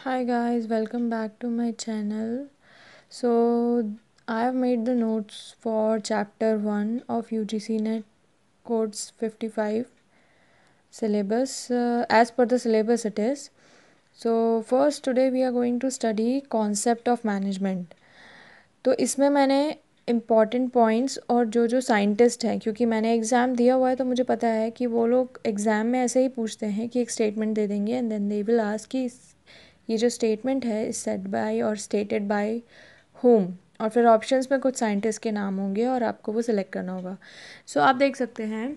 Hi guys, welcome back to my channel. So I have made the notes for chapter 1 of UGC NET codes 55 syllabus as per the syllabus it is. So first today we are going to study concept of management. तो इसमें मैंने important points और जो scientist हैं, क्योंकि मैंने exam दिया हुआ है तो मुझे पता है कि वो लोग एग्ज़ाम में ऐसे ही पूछते हैं कि एक स्टेटमेंट दे देंगे and then they will ask कि ये जो स्टेटमेंट है इज सेड बाय और स्टेटेड बाय होम, और फिर ऑप्शंस में कुछ साइंटिस्ट के नाम होंगे और आपको वो सिलेक्ट करना होगा. सो आप देख सकते हैं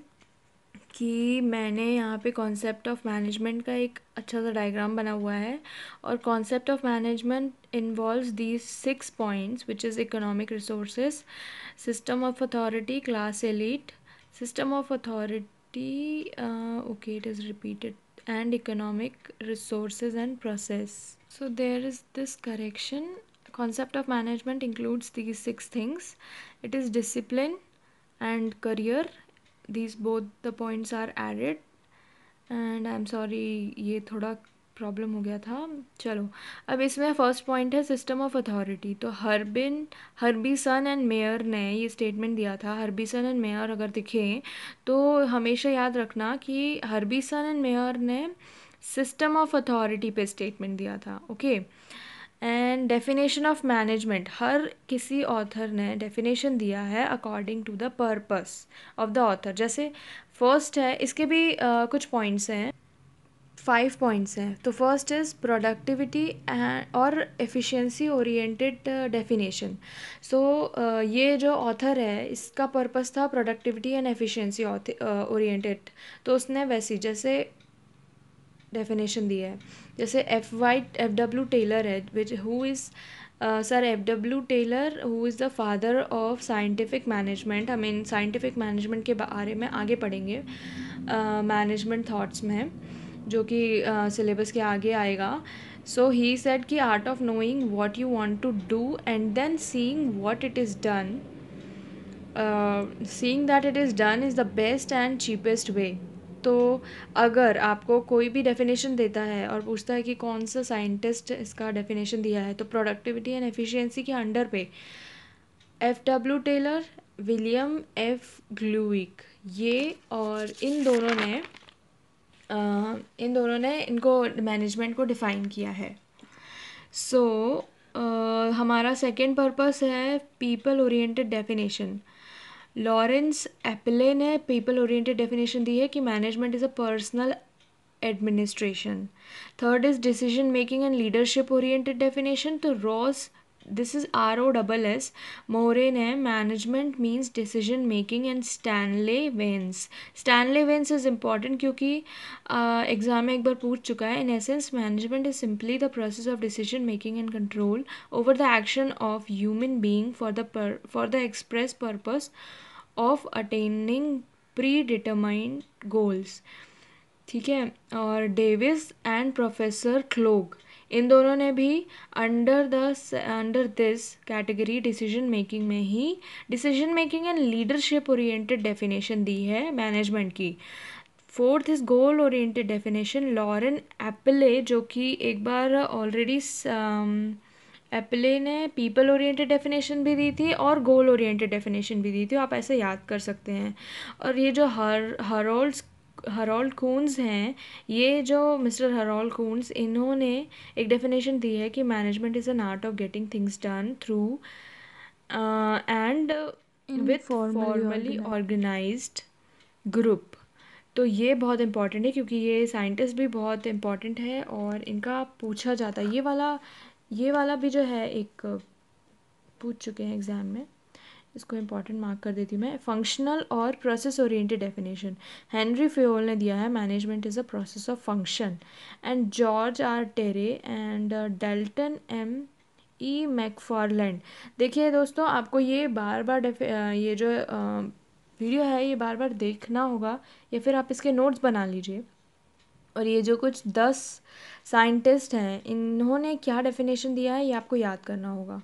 कि मैंने यहाँ पे कॉन्सेप्ट ऑफ मैनेजमेंट का एक अच्छा सा डायग्राम बना हुआ है. और concept of management involves these 6 points which is economic resources, system of authority, class elite, system of authority, okay, it is repeated, and economic resources and process. So there is this correction. Concept of management includes these 6 things. It is discipline and career. These both the points are added. And I am sorry, ये थोड़ा problem हो गया था. चलो, अब इसमें first point है system of authority. तो हर्बीसन एंड मेयर ने ये स्टेटमेंट दिया था. हर्बीसन एंड मेयर अगर दिखें तो हमेशा याद रखना कि हर्बीसन एंड मेयर ने सिस्टम ऑफ अथॉरिटी पे स्टेटमेंट दिया था. Okay. And definition of management, हर किसी ऑथर ने डेफिनेशन दिया है according to the purpose of the author. जैसे फर्स्ट है, इसके भी कुछ पॉइंट्स हैं, 5 पॉइंट्स हैं. तो फर्स्ट इज़ प्रोडक्टिविटी और एफिशिएंसी ओरिएंटेड डेफिनेशन. सो ये जो ऑथर है इसका पर्पस था प्रोडक्टिविटी एंड एफिशिएंसी ओरिएंटेड. तो उसने वैसी जैसे डेफिनेशन दी है. जैसे एफ डब्ल्यू टेलर है which who is sir F W Taylor who is the father of scientific management. I mean scientific management के बारे में आगे पढ़ेंगे मैनेजमेंट थाट्स में, जो कि सिलेबस के आगे आएगा. सो ही सेड कि art of knowing what you want to do and then seeing what it is done, seeing that it is done is the best and cheapest way. तो अगर आपको कोई भी डेफिनेशन देता है और पूछता है कि कौन सा साइंटिस्ट इसका डेफिनेशन दिया है, तो प्रोडक्टिविटी एंड एफिशिएंसी के अंडर पे F W Taylor, William F Glueck, ये और इन दोनों ने इनको मैनेजमेंट को डिफ़ाइन किया है. सो हमारा सेकेंड पर्पस है people oriented definition. Lawrence Appley ने पीपल ओरिएंटेड डेफिनेशन दी है कि management is a personal administration. Third is decision making and leadership oriented definition. तो Ross, this is ROSS, Moore ने management means decision making, and Stanley Vance is important क्योंकि exam में एक बार पूछ चुका है. In essence management is simply the process of decision making and control over the action of human being for the express purpose of attaining predetermined goals. ठीक है. और डेविस एंड प्रोफेसर क्लोग, इन दोनों ने भी under this category decision making में ही decision making and leadership oriented definition दी है मैनेजमेंट की. Fourth is goal oriented definition. Lawrence Appley, जो कि एक बार ऑलरेडी एप्ले ने पीपल ओरिएंटेड डेफिनेशन भी दी थी और गोल ओरिएंटेड डेफिनेशन भी दी थी, आप ऐसे याद कर सकते हैं. और ये जो हरोल्ड कून्स हैं, ये जो मिस्टर हरोल्ड कून्स, इन्होंने एक डेफिनेशन दी है कि management is an art of getting things done through and with formally organised group. तो ये बहुत इंपॉर्टेंट है क्योंकि ये साइंटिस्ट भी बहुत इंपॉर्टेंट है और इनका पूछा जाता है. ये वाला भी जो है एक पूछ चुके हैं एग्ज़ाम में, इसको इम्पॉर्टेंट मार्क कर देती हूँ मैं. फंक्शनल और process oriented definition, Henry Fayol ने दिया है management is a process of function. And George R Terry and Dalton M.E. McFarland. देखिए दोस्तों, आपको ये बार बार ये जो वीडियो है ये बार बार देखना होगा या फिर आप इसके नोट्स बना लीजिए. और ये जो कुछ 10 साइंटिस्ट हैं, इन्होंने क्या डेफिनेशन दिया है ये आपको याद करना होगा,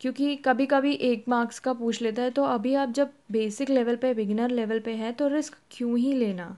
क्योंकि कभी कभी 1 मार्क्स का पूछ लेता है. तो अभी आप जब बेसिक लेवल पे, बिगिनर लेवल पे है, तो रिस्क क्यों ही लेना.